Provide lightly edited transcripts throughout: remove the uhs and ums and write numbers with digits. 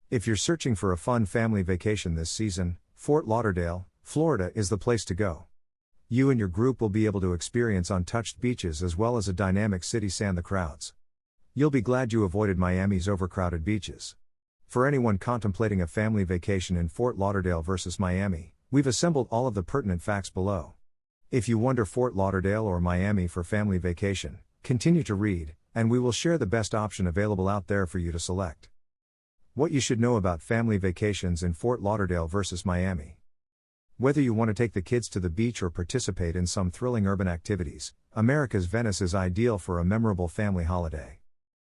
If you're searching for a fun family vacation this season, Fort Lauderdale, Florida is the place to go. You and your group will be able to experience untouched beaches as well as a dynamic city sans the crowds. You'll be glad you avoided Miami's overcrowded beaches. For anyone contemplating a family vacation in Fort Lauderdale versus Miami, we've assembled all of the pertinent facts below. If you wonder Fort Lauderdale or Miami for family vacation, continue to read, and we will share the best option available out there for you to select. What you should know about family vacations in Fort Lauderdale versus Miami. Whether you want to take the kids to the beach or participate in some thrilling urban activities, America's Venice is ideal for a memorable family holiday.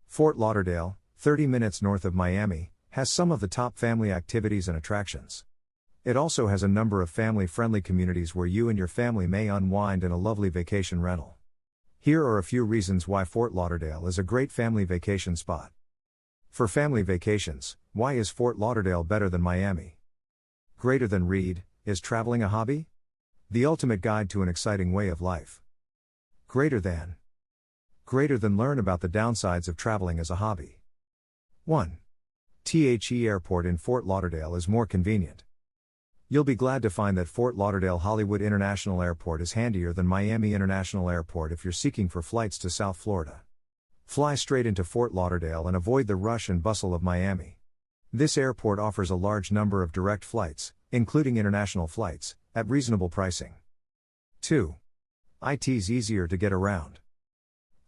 Fort Lauderdale, 30 minutes north of Miami, has some of the top family activities and attractions. It also has a number of family-friendly communities where you and your family may unwind in a lovely vacation rental. Here are a few reasons why Fort Lauderdale is a great family vacation spot. For family vacations, why is Fort Lauderdale better than Miami? Greater than read, is traveling a hobby? The ultimate guide to an exciting way of life. Greater than learn about the downsides of traveling as a hobby. 1. The Airport in Fort Lauderdale is more convenient. You'll be glad to find that Fort Lauderdale Hollywood International Airport is handier than Miami International Airport if you're seeking for flights to South Florida. Fly straight into Fort Lauderdale and avoid the rush and bustle of Miami. This airport offers a large number of direct flights, including international flights, at reasonable pricing. 2. It's easier to get around.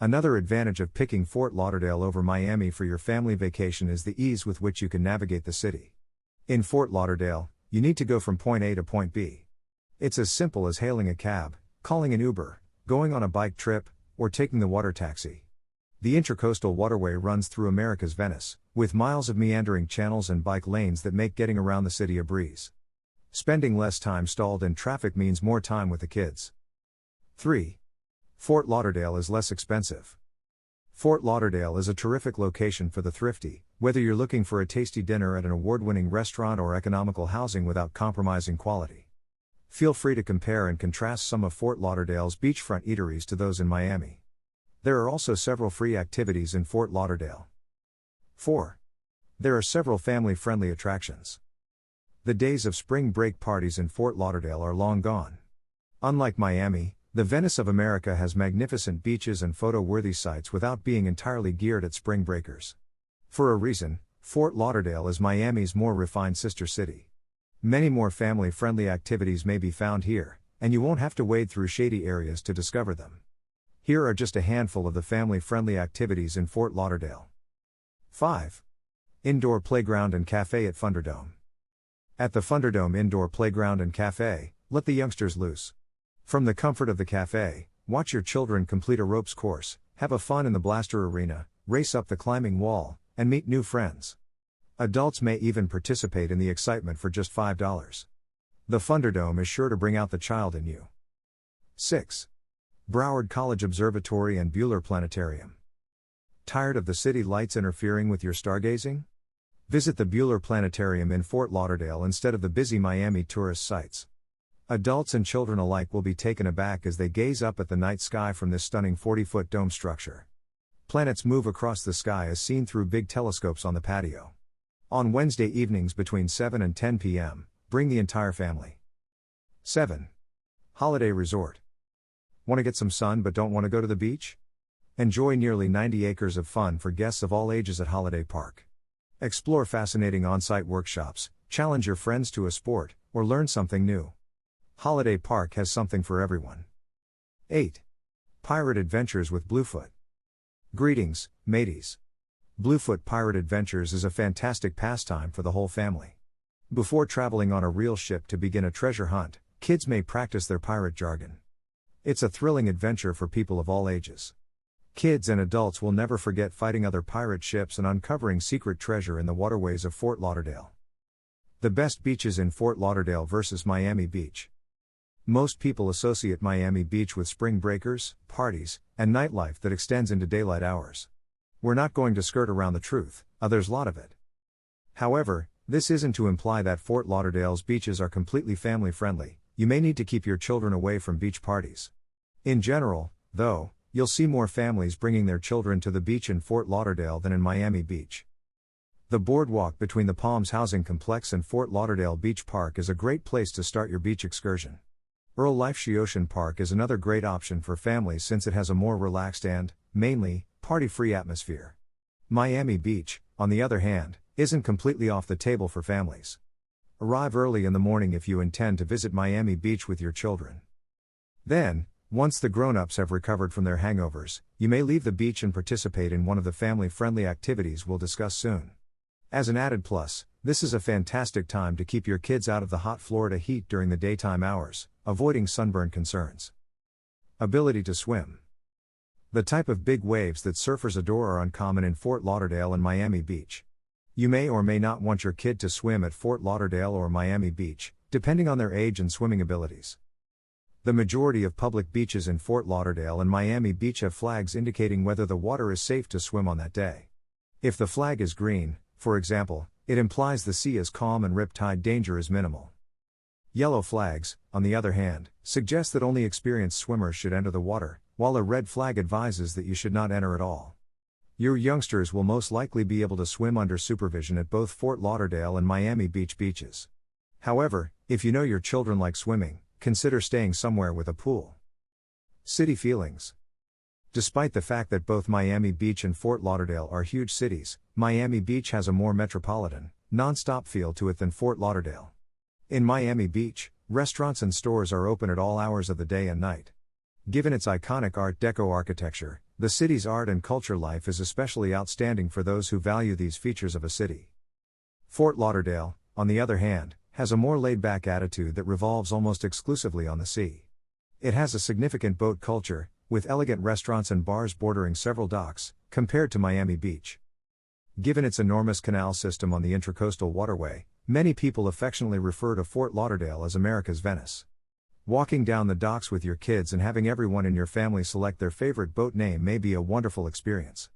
Another advantage of picking Fort Lauderdale over Miami for your family vacation is the ease with which you can navigate the city. In Fort Lauderdale, you need to go from point A to point B. It's as simple as hailing a cab, calling an Uber, going on a bike trip, or taking the water taxi. The Intracoastal Waterway runs through America's Venice, with miles of meandering channels and bike lanes that make getting around the city a breeze. Spending less time stalled in traffic means more time with the kids. 3. Fort Lauderdale is less expensive. Fort Lauderdale is a terrific location for the thrifty, whether you're looking for a tasty dinner at an award-winning restaurant or economical housing without compromising quality. Feel free to compare and contrast some of Fort Lauderdale's beachfront eateries to those in Miami. There are also several free activities in Fort Lauderdale. 4. There are several family-friendly attractions. The days of spring break parties in Fort Lauderdale are long gone. Unlike Miami, the Venice of America has magnificent beaches and photo-worthy sites without being entirely geared at spring breakers. For a reason, Fort Lauderdale is Miami's more refined sister city. Many more family-friendly activities may be found here, and you won't have to wade through shady areas to discover them. Here are just a handful of the family-friendly activities in Fort Lauderdale. 5. Indoor playground and cafe at Thunderdome. At the Thunderdome Indoor Playground and Cafe, let the youngsters loose. From the comfort of the cafe, watch your children complete a ropes course, have a fun in the blaster arena, race up the climbing wall, and meet new friends. Adults may even participate in the excitement for just $5. The Thunderdome is sure to bring out the child in you. 6. Broward College Observatory and Bueller Planetarium. Tired of the city lights interfering with your stargazing? Visit the Bueller Planetarium in Fort Lauderdale instead of the busy Miami tourist sites. Adults and children alike will be taken aback as they gaze up at the night sky from this stunning 40-foot dome structure. Planets move across the sky as seen through big telescopes on the patio. On Wednesday evenings between 7 and 10 p.m., bring the entire family. 7. Holiday Resort. Want to get some sun but don't want to go to the beach? Enjoy nearly 90 acres of fun for guests of all ages at Holiday Park. Explore fascinating on-site workshops, challenge your friends to a sport, or learn something new. Holiday Park has something for everyone. 8. Pirate Adventures with Bluefoot. Greetings, mateys. Bluefoot Pirate Adventures is a fantastic pastime for the whole family. Before traveling on a real ship to begin a treasure hunt, kids may practice their pirate jargon. It's a thrilling adventure for people of all ages. Kids and adults will never forget fighting other pirate ships and uncovering secret treasure in the waterways of Fort Lauderdale. The best beaches in Fort Lauderdale versus Miami Beach. Most people associate Miami Beach with spring breakers, parties, and nightlife that extends into daylight hours. We're not going to skirt around the truth, there's a lot of it. However, this isn't to imply that Fort Lauderdale's beaches are completely family-friendly. You may need to keep your children away from beach parties. In general, though, you'll see more families bringing their children to the beach in Fort Lauderdale than in Miami Beach. The boardwalk between the Palms Housing Complex and Fort Lauderdale Beach Park is a great place to start your beach excursion. Earl Lifeshee Ocean Park is another great option for families since it has a more relaxed and, mainly, party-free atmosphere. Miami Beach, on the other hand, isn't completely off the table for families. Arrive early in the morning if you intend to visit Miami Beach with your children. Then, once the grown-ups have recovered from their hangovers, you may leave the beach and participate in one of the family-friendly activities we'll discuss soon. As an added plus, this is a fantastic time to keep your kids out of the hot Florida heat during the daytime hours, avoiding sunburn concerns. Ability to swim. The type of big waves that surfers adore are uncommon in Fort Lauderdale and Miami Beach. You may or may not want your kid to swim at Fort Lauderdale or Miami Beach, depending on their age and swimming abilities. The majority of public beaches in Fort Lauderdale and Miami Beach have flags indicating whether the water is safe to swim on that day. If the flag is green, for example, it implies the sea is calm and riptide danger is minimal. Yellow flags, on the other hand, suggest that only experienced swimmers should enter the water, while a red flag advises that you should not enter at all. Your youngsters will most likely be able to swim under supervision at both Fort Lauderdale and Miami Beach beaches. However, if you know your children like swimming, consider staying somewhere with a pool. City feelings. Despite the fact that both Miami Beach and Fort Lauderdale are huge cities, Miami Beach has a more metropolitan, non-stop feel to it than Fort Lauderdale. In Miami Beach, restaurants and stores are open at all hours of the day and night. Given its iconic Art Deco architecture, the city's art and culture life is especially outstanding for those who value these features of a city. Fort Lauderdale, on the other hand, has a more laid-back attitude that revolves almost exclusively on the sea. It has a significant boat culture, with elegant restaurants and bars bordering several docks, compared to Miami Beach. Given its enormous canal system on the Intracoastal Waterway, many people affectionately refer to Fort Lauderdale as America's Venice. Walking down the docks with your kids and having everyone in your family select their favorite boat name may be a wonderful experience.